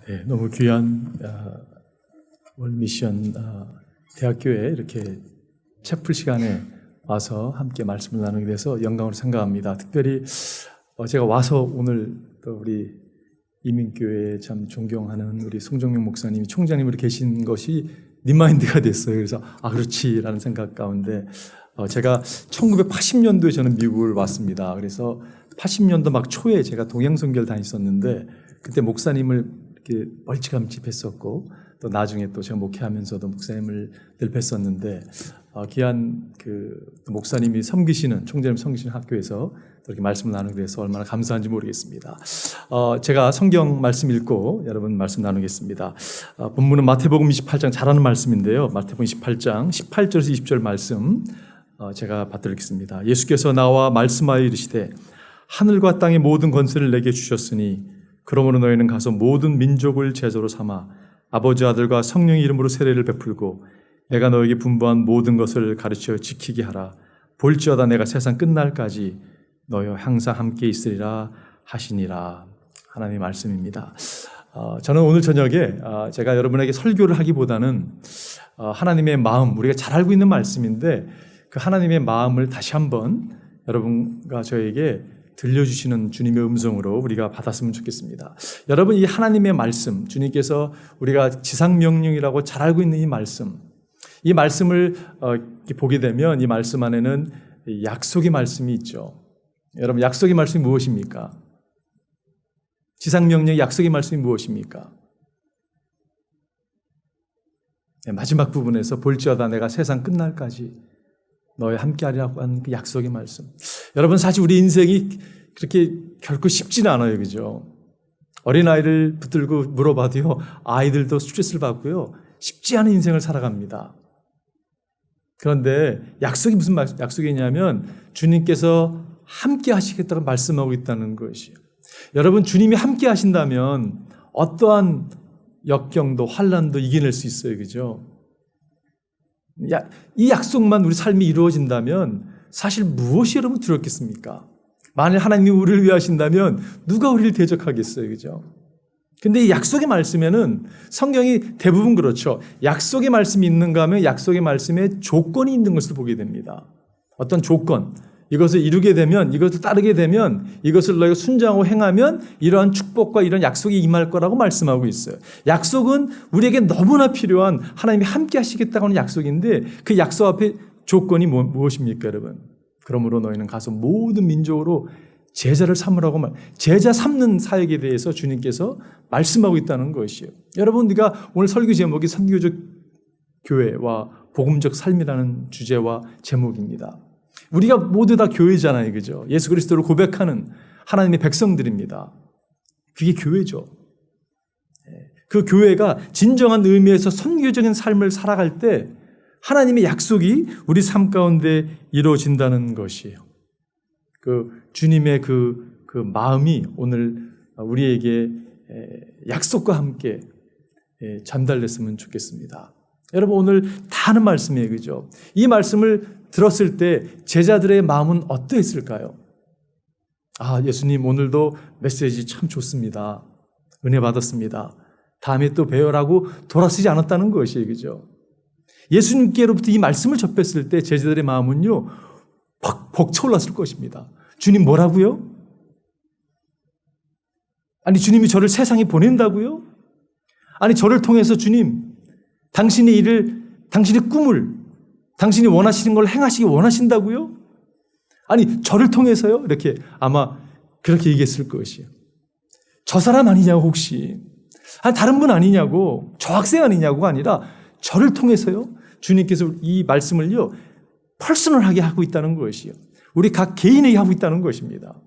네, 너무 귀한 월미션 대학교에 이렇게 채플 시간에 와서 함께 말씀을 나누게 돼서 영광으로 생각합니다. 특별히 제가 와서 오늘 또 우리 이민교회에 참 존경하는 우리 송정명 목사님이 총장님으로 계신 것이 리마인드가 됐어요. 그래서 그렇지라는 생각 가운데 제가 1980년도에 저는 미국을 왔습니다. 그래서 80년도 막 초에 제가 동양선교를 다녔었는데 그때 목사님을 이렇게 멀찌감치 뵀었고 또 나중에 또 제가 목회하면서도 목사님을 늘 뵀었는데 귀한 그 목사님이 섬기시는 총장님 섬기시는 학교에서 이렇게 말씀을 나누게 돼서 얼마나 감사한지 모르겠습니다. 제가 성경 말씀 읽고 여러분 말씀 나누겠습니다. 본문은 마태복음 28장 잘하는 말씀인데요. 마태복음 28장 18절에서 20절 말씀 제가 받들겠습니다. 예수께서 나와 말씀하여 이르시되 하늘과 땅의 모든 권세를 내게 주셨으니 그러므로 너희는 가서 모든 민족을 제자로 삼아 아버지 아들과 성령의 이름으로 세례를 베풀고 내가 너에게 분부한 모든 것을 가르쳐 지키게 하라. 볼지어다 내가 세상 끝날까지 너희와 항상 함께 있으리라 하시니라. 하나님의 말씀입니다. 저는 오늘 저녁에 제가 여러분에게 설교를 하기보다는 하나님의 마음, 우리가 잘 알고 있는 말씀인데 그 하나님의 마음을 다시 한번 여러분과 저에게 들려주시는 주님의 음성으로 우리가 받았으면 좋겠습니다. 여러분, 이 하나님의 말씀, 주님께서 우리가 지상명령이라고 잘 알고 있는 이 말씀을 보게 되면 이 말씀 안에는 약속의 말씀이 있죠. 여러분, 약속의 말씀이 무엇입니까? 지상명령의 약속의 말씀이 무엇입니까? 마지막 부분에서 볼지어다 내가 세상 끝날까지 너희 함께하리라고 하는 그 약속의 말씀. 여러분, 사실 우리 인생이 그렇게 결코 쉽지는 않아요. 그죠? 어린아이를 붙들고 물어봐도요, 아이들도 스트레스를 받고요, 쉽지 않은 인생을 살아갑니다. 그런데 약속이 무슨 약속이냐면 주님께서 함께 하시겠다고 말씀하고 있다는 것이에요. 여러분, 주님이 함께 하신다면 어떠한 역경도 환난도 이겨낼 수 있어요. 그죠? 이 약속만 우리 삶이 이루어진다면 사실 무엇이 여러분 두렵겠습니까? 만일 하나님이 우리를 위해 하신다면 누가 우리를 대적하겠어요? 그죠? 근데 이 약속의 말씀에는 성경이 대부분 그렇죠. 약속의 말씀이 있는가 하면 약속의 말씀에 조건이 있는 것을 보게 됩니다. 어떤 조건, 이것을 이루게 되면, 이것을 따르게 되면, 이것을 너희가 순종하고 행하면 이러한 축복과 이런 약속이 임할 거라고 말씀하고 있어요. 약속은 우리에게 너무나 필요한 하나님이 함께 하시겠다고 하는 약속인데 그 약속 앞에 조건이 무엇입니까, 여러분? 그러므로 너희는 가서 모든 민족으로 제자를 삼으라고 제자 삼는 사역에 대해서 주님께서 말씀하고 있다는 것이에요. 여러분, 우리가 오늘 설교 제목이 선교적 교회와 복음적 삶이라는 주제와 제목입니다. 우리가 모두 다 교회잖아요. 그죠? 예수 그리스도를 고백하는 하나님의 백성들입니다. 그게 교회죠. 그 교회가 진정한 의미에서 선교적인 삶을 살아갈 때 하나님의 약속이 우리 삶 가운데 이루어진다는 것이에요. 그 주님의 그 마음이 오늘 우리에게 약속과 함께 전달됐으면 좋겠습니다. 여러분, 오늘 다 하는 말씀이에요. 그죠? 이 말씀을 들었을 때 제자들의 마음은 어떠했을까요? 예수님 오늘도 메시지 참 좋습니다. 은혜 받았습니다. 다음에 또 뵈어라고 돌아서지 않았다는 것이에요. 그죠? 예수님께로부터 이 말씀을 접했을 때 제자들의 마음은요, 팍 벅차올랐을 것입니다. 주님 뭐라고요? 아니, 주님이 저를 세상에 보낸다고요? 아니, 저를 통해서 주님, 당신의 일을, 당신의 꿈을, 당신이 원하시는 걸 행하시기 원하신다고요? 아니, 저를 통해서요? 이렇게 아마 그렇게 얘기했을 것이에요. 저 사람 아니냐고 혹시. 다른 분 아니냐고. 저 학생 아니냐고가 아니라 저를 통해서요. 주님께서 이 말씀을요, 퍼스널하게 하고 있다는 것이에요. 우리 각 개인에게 하고 있다는 것입니다.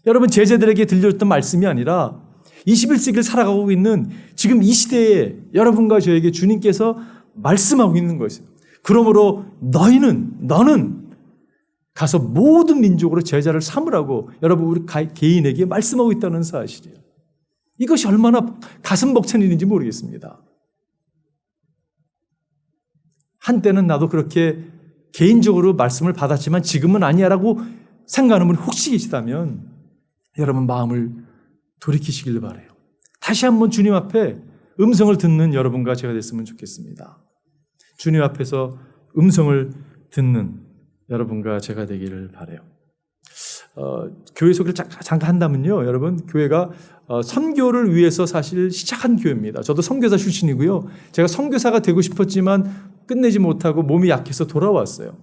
여러분, 제자들에게 들려줬던 말씀이 아니라 21세기를 살아가고 있는 지금 이 시대에 여러분과 저에게 주님께서 말씀하고 있는 것이에요. 그러므로 너는 가서 모든 민족으로 제자를 삼으라고 여러분 우리 개인에게 말씀하고 있다는 사실이에요. 이것이 얼마나 가슴 벅찬 일인지 모르겠습니다. 한때는 나도 그렇게 개인적으로 말씀을 받았지만 지금은 아니야라고 생각하는 분이 혹시 계시다면 여러분 마음을 돌이키시길 바라요. 다시 한번 주님 앞에 음성을 듣는 여러분과 제가 됐으면 좋겠습니다. 주님 앞에서 음성을 듣는 여러분과 제가 되기를 바라요. 교회 소개를 잠깐 한다면요, 여러분, 교회가 선교를 위해서 사실 시작한 교회입니다. 저도 선교사 출신이고요. 제가 선교사가 되고 싶었지만 끝내지 못하고 몸이 약해서 돌아왔어요.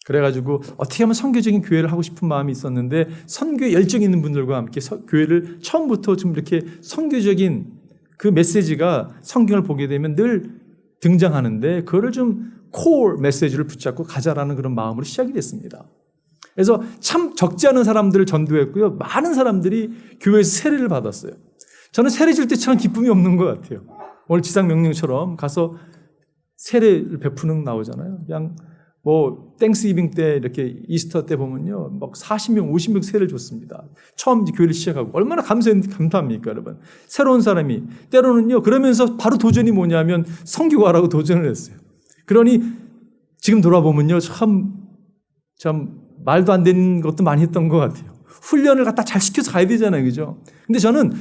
그래가지고 어떻게 하면 선교적인 교회를 하고 싶은 마음이 있었는데 선교에 열정이 있는 분들과 함께 교회를 처음부터 좀 이렇게 선교적인 그 메시지가 성경을 보게 되면 늘 등장하는데 그거를 좀 코어 메시지를 붙잡고 가자라는 그런 마음으로 시작이 됐습니다. 그래서 참 적지 않은 사람들을 전도했고요. 많은 사람들이 교회에서 세례를 받았어요. 저는 세례 줄 때처럼 기쁨이 없는 것 같아요. 오늘 지상명령처럼 가서 세례를 베푸는 나오잖아요. 그냥 뭐 땡스기빙 때 이렇게 이스터 때 보면요, 막 40명, 50명 세례를 줬습니다. 처음 이제 교회를 시작하고 얼마나 감사합니까, 여러분? 새로운 사람이 때로는요. 그러면서 바로 도전이 뭐냐면 선교가라고 도전을 했어요. 그러니 지금 돌아보면요, 참 말도 안 되는 것도 많이 했던 것 같아요. 훈련을 갖다 잘 시켜서 가야 되잖아요, 그죠? 근데 저는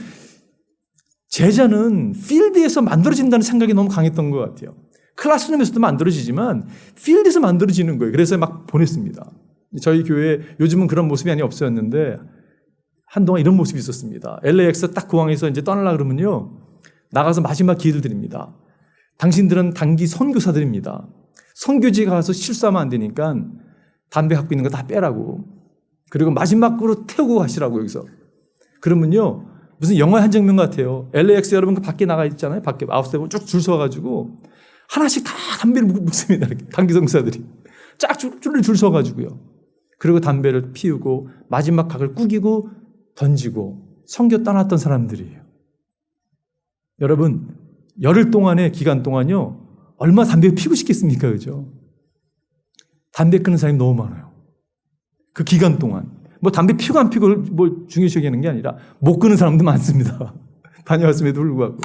제자는 필드에서 만들어진다는 생각이 너무 강했던 것 같아요. 클래스룸에서도 만들어지지만 필드에서 만들어지는 거예요. 그래서 막 보냈습니다. 저희 교회에 요즘은 그런 모습이 많이 없었는데 한동안 이런 모습이 있었습니다. LAX 딱 공항에서 이제 떠나려고 그러면요, 나가서 마지막 기회를 드립니다. 당신들은 단기 선교사들입니다. 선교지에 가서 실수하면 안 되니까 담배 갖고 있는 거 다 빼라고. 그리고 마지막으로 태우고 가시라고 여기서. 그러면요, 무슨 영화의 한 장면 같아요. LAX 여러분 그 밖에 나가 있잖아요. 밖에 아웃스텝으로 쭉 줄 서가지고 하나씩 다 담배를 묻습니다. 단기 선교사들이 쫙 줄 서가지고요. 그리고 담배를 피우고 마지막 각을 구기고 던지고 선교 떠났던 사람들이에요. 여러분, 열흘 동안의 기간 동안요, 얼마 담배 피우고 싶겠습니까, 그죠? 담배 끊는 사람이 너무 많아요. 그 기간 동안. 뭐 담배 피우고 안 피우고 뭐 중요시 여기는 게 아니라 못 끊는 사람도 많습니다. 다녀왔음에도 불구하고.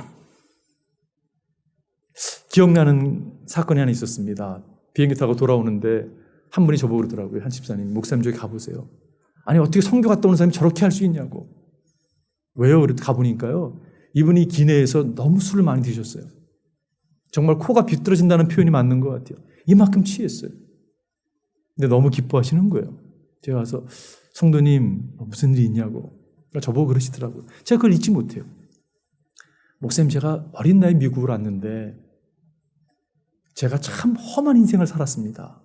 기억나는 사건이 하나 있었습니다. 비행기 타고 돌아오는데 한 분이 저보고 그러더라고요. 한 집사님, 목사님 저기 가보세요. 아니 어떻게 선교 갔다 오는 사람이 저렇게 할 수 있냐고. 왜요? 그래도 가보니까요, 이분이 기내에서 너무 술을 많이 드셨어요. 정말 코가 비뚤어진다는 표현이 맞는 것 같아요. 이만큼 취했어요. 근데 너무 기뻐하시는 거예요. 제가 가서 성도님 무슨 일이 있냐고. 저보고 그러시더라고요. 제가 그걸 잊지 못해요. 목사님, 제가 어린 나이 미국으로 왔는데 제가 참 험한 인생을 살았습니다.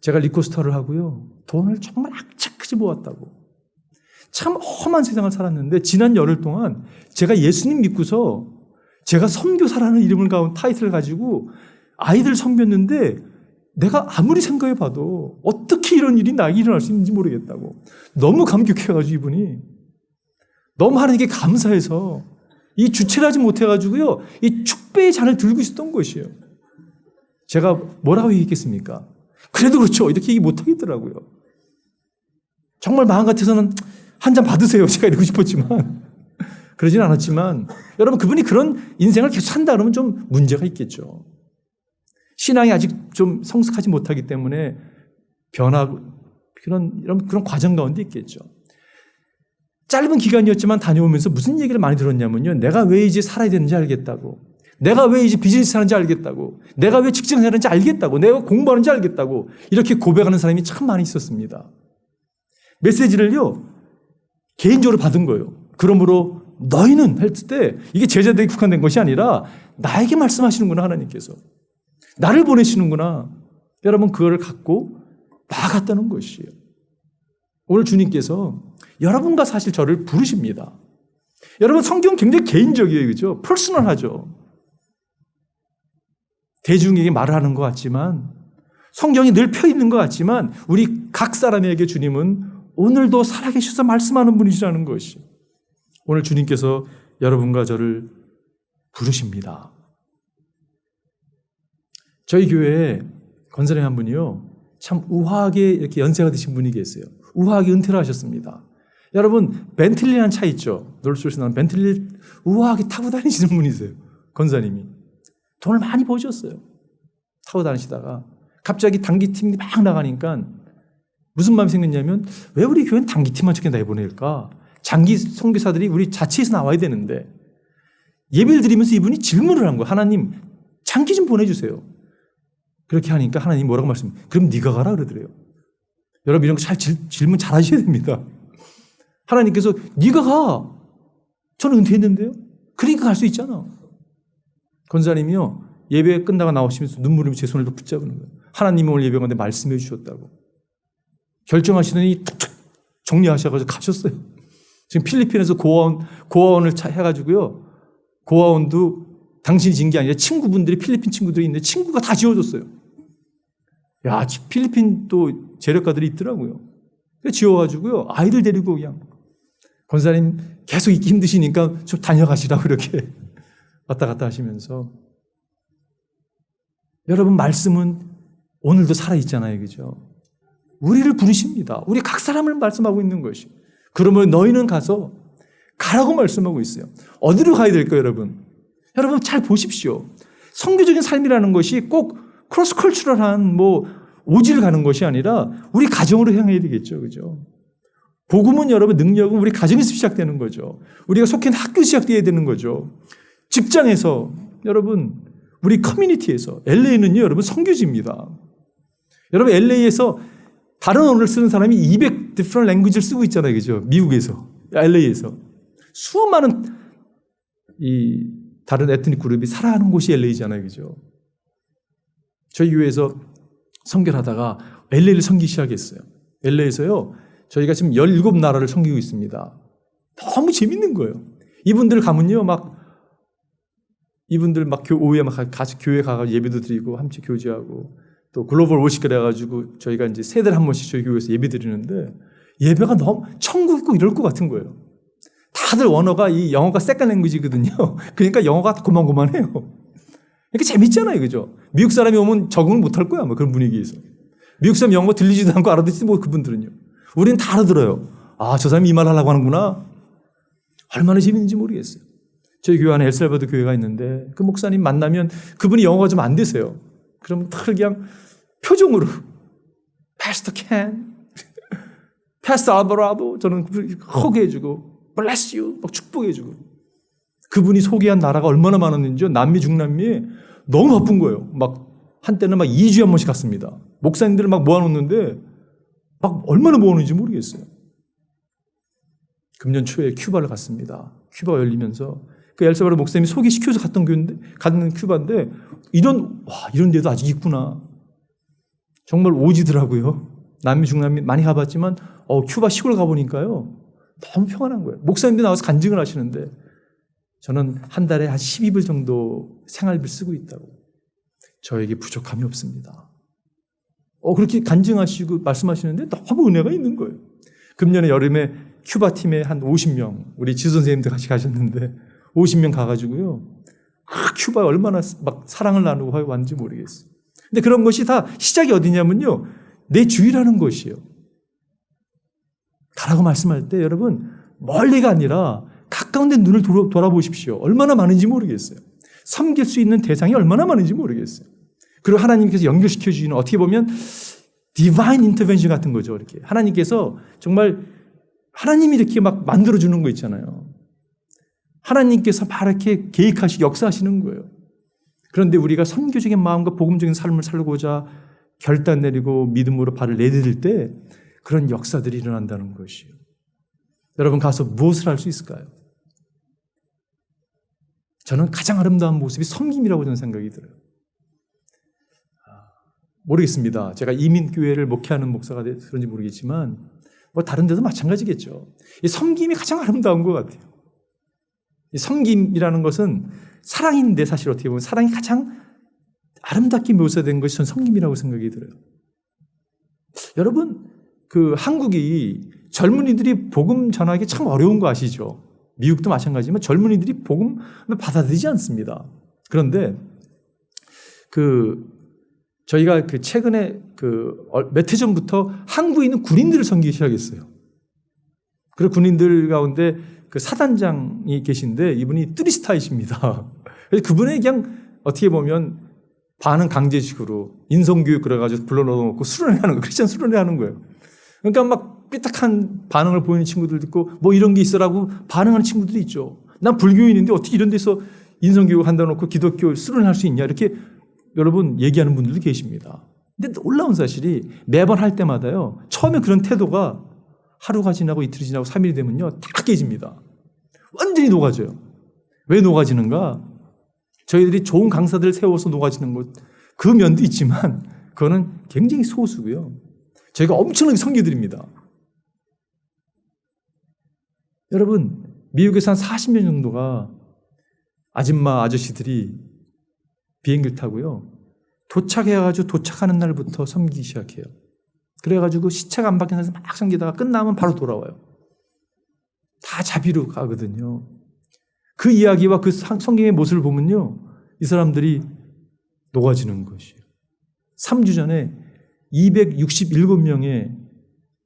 제가 리코스터를 하고요, 돈을 정말 악착같이 모았다고. 참 험한 세상을 살았는데 지난 열흘 동안 제가 예수님 믿고서 제가 선교사라는 이름을 가운 타이틀을 가지고 아이들 섬겼는데 내가 아무리 생각해봐도 어떻게 이런 일이 나에게 일어날 수 있는지 모르겠다고. 너무 감격해가지고 이분이 너무 하나님께 감사해서 이 주체를 하지 못해가지고요, 이 축배의 잔을 들고 있었던 것이에요. 제가 뭐라고 얘기했겠습니까? 그래도 그렇죠. 이렇게 얘기 못하겠더라고요. 정말 마음 같아서는 한 잔 받으세요. 제가 이러고 싶었지만 그러진 않았지만, 여러분, 그분이 그런 인생을 계속 산다 그러면 좀 문제가 있겠죠. 신앙이 아직 좀 성숙하지 못하기 때문에 변화하고 그런 과정 가운데 있겠죠. 짧은 기간이었지만 다녀오면서 무슨 얘기를 많이 들었냐면요, 내가 왜 이제 살아야 되는지 알겠다고, 내가 왜 이제 비즈니스 하는지 알겠다고, 내가 왜 직장 하는지 알겠다고, 내가 공부하는지 알겠다고, 이렇게 고백하는 사람이 참 많이 있었습니다. 메시지를요 개인적으로 받은 거예요. 그러므로 너희는 했을 때 이게 제자들에게 국한된 것이 아니라 나에게 말씀하시는구나, 하나님께서 나를 보내시는구나. 여러분, 그거를 갖고 나아갔다는 것이에요. 오늘 주님께서 여러분과 사실 저를 부르십니다. 여러분, 성경은 굉장히 개인적이에요. 그죠? 퍼스널하죠. 대중에게 말을 하는 것 같지만, 성경이 늘 펴 있는 것 같지만, 우리 각 사람에게 주님은 오늘도 살아계셔서 말씀하는 분이시라는 것이, 오늘 주님께서 여러분과 저를 부르십니다. 저희 교회에 건설의 한 분이요, 참 우아하게 이렇게 연세가 드신 분이 계세요. 우아하게 은퇴를 하셨습니다. 여러분, 벤틀리라는 차 있죠? 놀스에서 나온 벤틀리 우아하게 타고 다니시는 분이세요. 건사님이. 돈을 많이 버셨어요. 타고 다니시다가 갑자기 단기팀이 막 나가니까 무슨 마음이 생겼냐면, 왜 우리 교회는 단기팀만 저렇게 내보낼까? 장기 선교사들이 우리 자체에서 나와야 되는데 예배를 드리면서 이분이 질문을 한 거예요. 하나님, 장기 좀 보내주세요. 그렇게 하니까 하나님 뭐라고 말씀해요? 그럼 네가 가라 그러더래요. 여러분 이런 거 질문 잘 하셔야 됩니다. 하나님께서 네가 가. 저는 은퇴했는데요. 그러니까 갈 수 있잖아. 권사님이요. 예배 끝나고 나오시면서 눈물이 제 손을 붙잡는 거예요. 하나님이 오늘 예배 가운데 말씀해 주셨다고. 결정하시더니 툭툭 정리하셔가지고 가셨어요. 지금 필리핀에서 고아원을 해가지고요. 고아원도 당신이 진 게 아니라 친구분들이 필리핀 친구들이 있는데 친구가 다 지어줬어요. 야, 필리핀 또 재력가들이 있더라고요. 지어가지고요. 아이들 데리고 그냥 권사님 계속 있기 힘드시니까 좀 다녀가시라고 이렇게 왔다 갔다 하시면서 여러분 말씀은 오늘도 살아있잖아요. 그죠? 우리를 부르십니다. 우리 각 사람을 말씀하고 있는 것이. 그러면 너희는 가서 가라고 말씀하고 있어요. 어디로 가야 될까요, 여러분? 여러분 잘 보십시오. 선교적인 삶이라는 것이 꼭 크로스 컬처럴한 오지를 가는 것이 아니라 우리 가정으로 향해야 되겠죠. 그죠? 복음은 여러분 능력은 우리 가정에서 시작되는 거죠. 우리가 속해 있는 학교에서 시작되어야 되는 거죠. 직장에서 여러분 우리 커뮤니티에서 LA는요 여러분 선교지입니다. 여러분 LA에서 다른 언어를 쓰는 사람이 200 different language를 쓰고 있잖아요. 그죠? 미국에서 LA에서 수많은 이 다른 에트닉 그룹이 살아가는 곳이 LA잖아요. 그죠? 저희 교회에서 선교를 하다가 LA를 섬기기 시작했어요. LA에서요. 저희가 지금 17나라를 섬기고 있습니다. 너무 재밌는 거예요. 이분들 가면요. 이분들 오후에 같이 교회 가서 예배도 드리고 함께 교제하고 또 글로벌 워십 그래가지고 저희가 이제 세 달에 한 번씩 저희 교회에서 예배 드리는데 예배가 너무 천국 있고 이럴 것 같은 거예요. 다들 언어가 이 영어가 세컨 랭귀지거든요. 그러니까 영어가 고만고만해요. 그러니까 재밌잖아요. 그죠? 미국 사람이 오면 적응을 못할 거야. 그런 분위기에서. 미국 사람 영어 들리지도 않고 알아듣지도 그분들은요. 우리는 다 알아들어요. 아, 저 사람이 이 말 하려고 하는구나. 얼마나 재밌는지 모르겠어요. 저희 교회 안에 엘살바도 교회가 있는데 그 목사님 만나면 그분이 영어가 좀 안 되세요. 그럼 그냥 표정으로 Pastor Ken, Pastor Alvarado 저는 호개해주고 Bless you 막 축복해주고 그분이 소개한 나라가 얼마나 많았는지요. 남미 중남미에 너무 바쁜 거예요. 한때는 2주에 한 번씩 갔습니다. 목사님들을 모아놓는데 얼마나 모았는지 모르겠어요. 금년 초에 큐바를 갔습니다. 큐바가 열리면서 그 엘살바도르 목사님이 소개시켜서 갔는 큐바인데 이런 데도 아직 있구나. 정말 오지더라고요. 남미 중남미 많이 가봤지만 큐바 시골 가보니까요. 너무 평안한 거예요. 목사님들이 나와서 간증을 하시는데 저는 한 달에 한 12불 정도 생활비를 쓰고 있다고. 저에게 부족함이 없습니다. 그렇게 간증하시고 말씀하시는데 너무 은혜가 있는 거예요. 금년에 여름에 큐바 팀에 한 50명, 우리 지수 선생님들 같이 가셨는데 50명 가가지고요. 큐바에 얼마나 사랑을 나누고 왔는지 모르겠어요. 근데 그런 것이 다 시작이 어디냐면요. 내 주위라는 것이에요. 가라고 말씀할 때 여러분 멀리가 아니라 가까운 데 눈을 돌아보십시오. 얼마나 많은지 모르겠어요. 섬길 수 있는 대상이 얼마나 많은지 모르겠어요. 그리고 하나님께서 연결시켜 주시는 어떻게 보면 디바인 인터벤션 같은 거죠. 이렇게 하나님께서 정말 하나님이 이렇게 만들어 주는 거 있잖아요. 하나님께서 이렇게 계획하시고 역사하시는 거예요. 그런데 우리가 선교적인 마음과 복음적인 삶을 살고자 결단 내리고 믿음으로 발을 내디딜 때 그런 역사들이 일어난다는 것이에요. 여러분 가서 무엇을 할 수 있을까요? 저는 가장 아름다운 모습이 섬김이라고 저는 생각이 들어요. 모르겠습니다. 제가 이민교회를 목회하는 목사가 돼서 그런지 모르겠지만 다른 데도 마찬가지겠죠. 이 섬김이 가장 아름다운 것 같아요. 이 섬김이라는 것은 사랑인데 사실 어떻게 보면 사랑이 가장 아름답게 묘사된 것이 전 섬김이라고 생각이 들어요. 여러분 한국이 젊은이들이 복음 전하기 참 어려운 거 아시죠? 미국도 마찬가지지만 젊은이들이 복음을 받아들이지 않습니다. 그런데 저희가 최근에 몇 해 전부터 한국에 있는 군인들을 섬기기 시작했어요. 그리고 군인들 가운데 사단장이 계신데 이분이 뚜리스타이십니다. 그래서 그분의 그냥 어떻게 보면 반은 강제식으로 인성교육 그래가지고 불러넣어놓고 수련회 하는 거예요. 크리스찬 수련회 하는 거예요. 그러니까 막 삐딱한 반응을 보이는 친구들도 있고 뭐 이런 게 있어라고 반응하는 친구들이 있죠. 난 불교인인데 어떻게 이런 데서 인성교육 한다 놓고 기독교 수련할 수 있냐 이렇게 여러분 얘기하는 분들도 계십니다. 근데 놀라운 사실이 매번 할 때마다요. 처음에 그런 태도가 하루가 지나고 이틀이 지나고 3일이 되면요. 다 깨집니다. 완전히 녹아져요. 왜 녹아지는가? 저희들이 좋은 강사들을 세워서 녹아지는 것, 그 면도 있지만 그거는 굉장히 소수고요. 저희가 엄청나게 선교드립니다. 여러분, 미국에서 한 40년 정도가 아줌마, 아저씨들이 비행기를 타고요. 도착해가지고 도착하는 날부터 섬기기 시작해요. 그래가지고 시차가 안 바뀌는 데서 막 섬기다가 끝나면 바로 돌아와요. 다 자비로 가거든요. 그 이야기와 그 성경의 모습을 보면요. 이 사람들이 녹아지는 것이에요. 3주 전에 267명의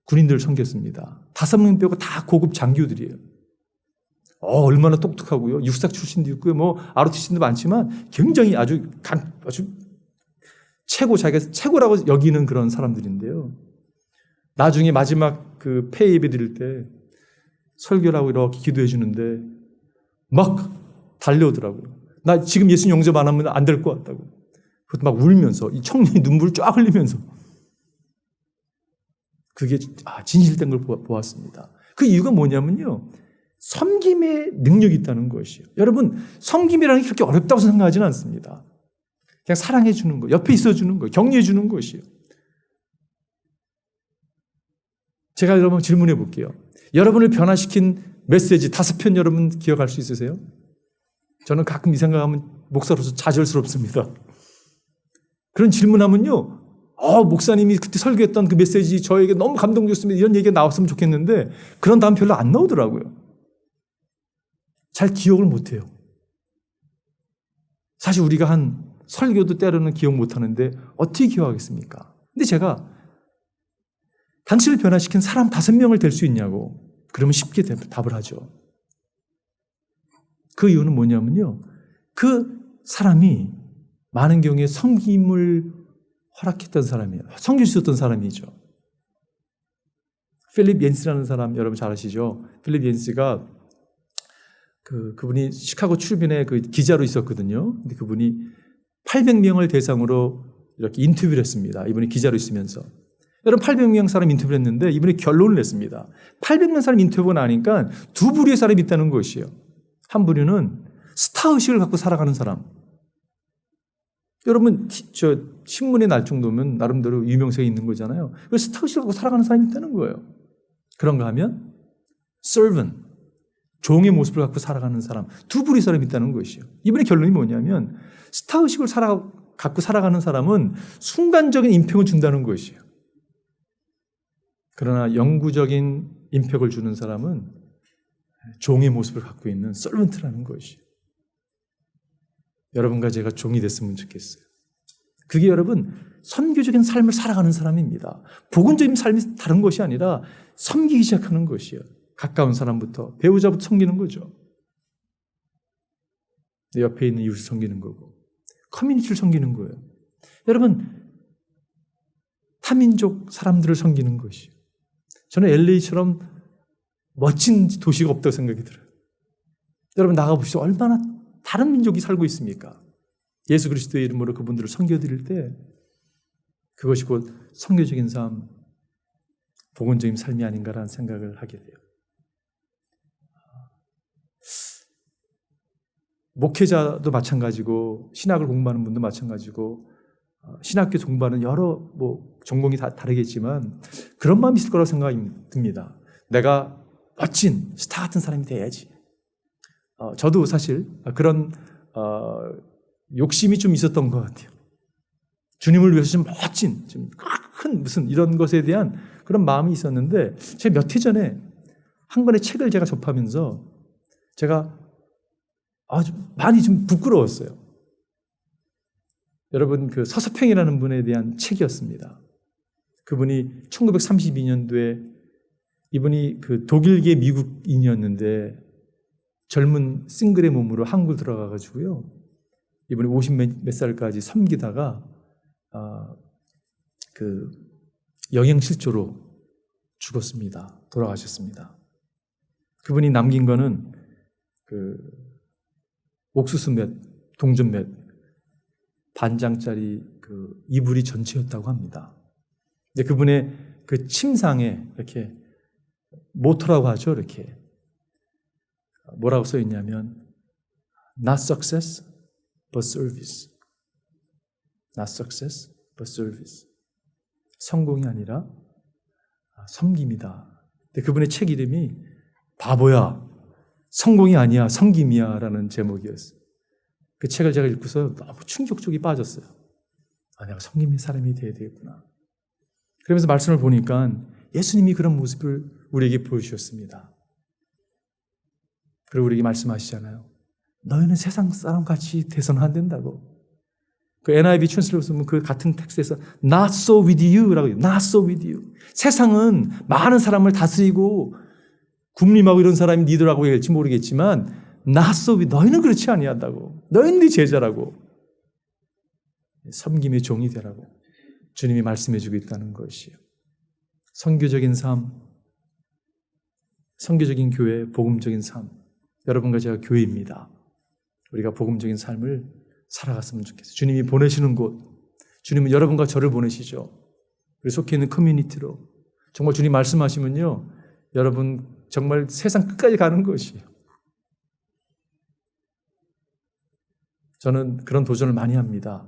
군인들을 섬겼습니다. 5명 빼고 다 고급 장교들이에요. 얼마나 똑똑하고요. 육사 출신도 있고요. 뭐 ROTC도 많지만 굉장히 아주 자기가 최고라고 여기는 그런 사람들인데요. 나중에 마지막 그 폐 예배 드릴 때 설교를 하고 이렇게 기도해 주는데 막 달려오더라고요. 나 지금 예수 영접 안 하면 안 될 것 같다고. 그것도 막 울면서 이 청년이 눈물을 쫙 흘리면서 그게 진실된 걸 보았습니다. 그 이유가 뭐냐면요. 섬김의 능력이 있다는 것이에요. 여러분, 섬김이라는 게 그렇게 어렵다고 생각하지는 않습니다. 그냥 사랑해 주는 거, 옆에 있어 주는 거, 격려해 주는 것이에요. 제가 여러분 질문해 볼게요. 여러분을 변화시킨 메시지 5편 여러분 기억할 수 있으세요? 저는 가끔 이 생각하면 목사로서 좌절스럽습니다. 그런 질문하면요. 목사님이 그때 설교했던 그 메시지 저에게 너무 감동적이었습니다. 이런 얘기가 나왔으면 좋겠는데 그런 다음 별로 안 나오더라고요. 잘 기억을 못해요. 사실 우리가 한 설교도 때로는 기억 못하는데 어떻게 기억하겠습니까? 근데 제가 당신을 변화시킨 사람 5명을 될 수 있냐고 그러면 쉽게 답을 하죠. 그 이유는 뭐냐면요. 그 사람이 많은 경우에 섬김을 허락했던 사람이에요. 섬겨주셨던 사람이죠. 필립 옌스라는 사람 여러분 잘 아시죠? 필립 옌스가 그분이 시카고 출빈의 그 기자로 있었거든요. 근데 그분이 800명을 대상으로 이렇게 인터뷰를 했습니다. 이분이 기자로 있으면서. 여러분 800명 사람 인터뷰를 했는데 이분이 결론을 냈습니다. 800명 사람 인터뷰가 나니까 두 부류의 사람이 있다는 것이에요. 한 부류는 스타의식을 갖고 살아가는 사람. 여러분 저 신문에 날 정도면 나름대로 유명세가 있는 거잖아요. 그 스타의식을 갖고 살아가는 사람이 있다는 거예요. 그런가 하면 servant, 종의 모습을 갖고 살아가는 사람. 두 부류의 사람이 있다는 것이에요. 이분의 결론이 뭐냐면 스타의식을 갖고 살아가는 사람은 순간적인 임팩을 준다는 것이에요. 그러나 영구적인 임팩을 주는 사람은 종의 모습을 갖고 있는 서번트라는 것이에요. 여러분과 제가 종이 됐으면 좋겠어요. 그게 여러분 선교적인 삶을 살아가는 사람입니다. 복음적인 삶이 다른 것이 아니라 섬기기 시작하는 것이에요. 가까운 사람부터 배우자부터 섬기는 거죠. 내 옆에 있는 이웃을 섬기는 거고 커뮤니티를 섬기는 거예요. 여러분 타민족 사람들을 섬기는 것이에요. 저는 LA처럼 멋진 도시가 없다고 생각이 들어요. 여러분 나가보시죠. 얼마나 다른 민족이 살고 있습니까? 예수 그리스도의 이름으로 그분들을 섬겨드릴 때 그것이 곧 선교적인 삶, 복음적인 삶이 아닌가라는 생각을 하게 돼요. 목회자도 마찬가지고 신학을 공부하는 분도 마찬가지고 신학교 공부하는 여러 전공이 다 다르겠지만 그런 마음이 있을 거라고 생각이 듭니다. 내가 멋진 스타 같은 사람이 돼야지. 저도 사실 그런 욕심이 좀 있었던 것 같아요. 주님을 위해서 좀 멋진, 좀 큰 무슨 이런 것에 대한 그런 마음이 있었는데 제가 몇 해 전에 한 권의 책을 제가 접하면서 제가 아주 많이 좀 부끄러웠어요. 여러분 그 서서평이라는 분에 대한 책이었습니다. 그분이 1932년도에 이분이 그 독일계 미국인이었는데 젊은 싱글의 몸으로 한국을 들어가가지고요. 이분이 50 몇 살까지 섬기다가 그 영양실조로 죽었습니다. 돌아가셨습니다. 그분이 남긴 거는 옥수수 몇, 동전 몇, 반장짜리 이불이 전체였다고 합니다. 근데 그분의 그 침상에 이렇게 모토라고 하죠. 이렇게 뭐라고 써 있냐면 Not success, but service. Not success, but service. 성공이 아니라 섬김이다. 근데 그분의 책 이름이 바보야, 성공이 아니야, 섬김이야 라는 제목이었어요. 그 책을 제가 읽고서 너무 충격적이 빠졌어요. 내가 섬김의 사람이 되어야 되겠구나. 그러면서 말씀을 보니까 예수님이 그런 모습을 우리에게 보여주셨습니다. 그리고 우리에게 말씀하시잖아요. 너희는 세상 사람같이 돼서는 안 된다고. 그 NIV translate를 보면 그 같은 텍스트에서 Not so with you 라고 해요. Not so with you. 세상은 많은 사람을 다스리고 군림하고 이런 사람이 리더라고 할지 모르겠지만 Not so with 너희는 그렇지 아니한다고. 너희는 네 제자라고. 섬김의 종이 되라고 주님이 말씀해주고 있다는 것이에요. 선교적인 삶, 선교적인 교회, 복음적인 삶. 여러분과 제가 교회입니다. 우리가 복음적인 삶을 살아갔으면 좋겠어요. 주님이 보내시는 곳, 주님은 여러분과 저를 보내시죠. 우리 속해 있는 커뮤니티로. 정말 주님 말씀하시면요, 여러분 정말 세상 끝까지 가는 것이에요. 저는 그런 도전을 많이 합니다.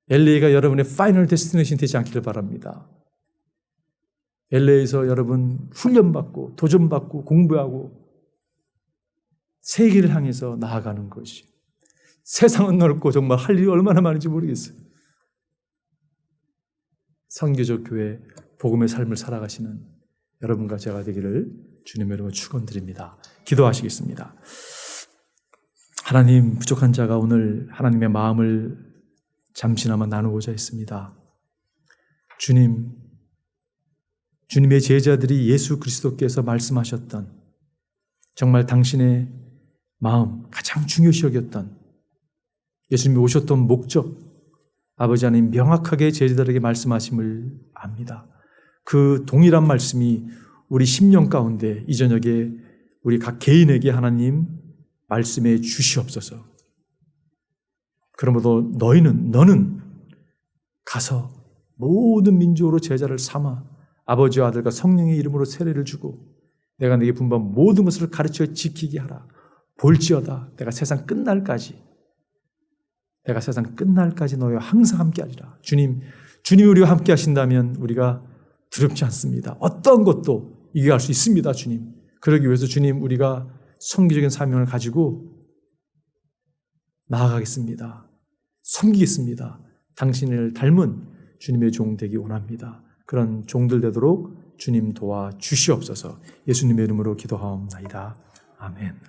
LA가 여러분의 파이널 데스티네이션이 되지 않기를 바랍니다. LA에서 여러분 훈련받고 도전받고 공부하고 세계를 향해서 나아가는 것이. 세상은 넓고 정말 할 일이 얼마나 많은지 모르겠어요. 선교적 교회 복음의 삶을 살아가시는 여러분과 제가 되기를 주님의 이름으로 축원드립니다. 기도하시겠습니다. 하나님, 부족한 자가 오늘 하나님의 마음을 잠시나마 나누고자 했습니다. 주님의 제자들이 예수 그리스도께서 말씀하셨던 정말 당신의 마음, 가장 중요시 여겼던 예수님이 오셨던 목적, 아버지 하나님 명확하게 제자들에게 말씀하심을 압니다. 그 동일한 말씀이 우리 심령 가운데 이 저녁에 우리 각 개인에게 하나님 말씀해 주시옵소서. 그러므로 너는 가서 모든 민족으로 제자를 삼아 아버지와 아들과 성령의 이름으로 세례를 주고 내가 내게 분부한 모든 것을 가르쳐 지키게 하라. 볼지어다 내가 세상 끝날까지 너희와 항상 함께 하리라. 주님이 우리와 함께 하신다면 우리가 두렵지 않습니다. 어떤 것도 이겨갈 수 있습니다. 주님. 그러기 위해서 주님, 우리가 선교적인 사명을 가지고 나아가겠습니다. 섬기겠습니다. 당신을 닮은 주님의 종 되기 원합니다. 그런 종들 되도록 주님 도와 주시옵소서. 예수님의 이름으로 기도하옵나이다. 아멘.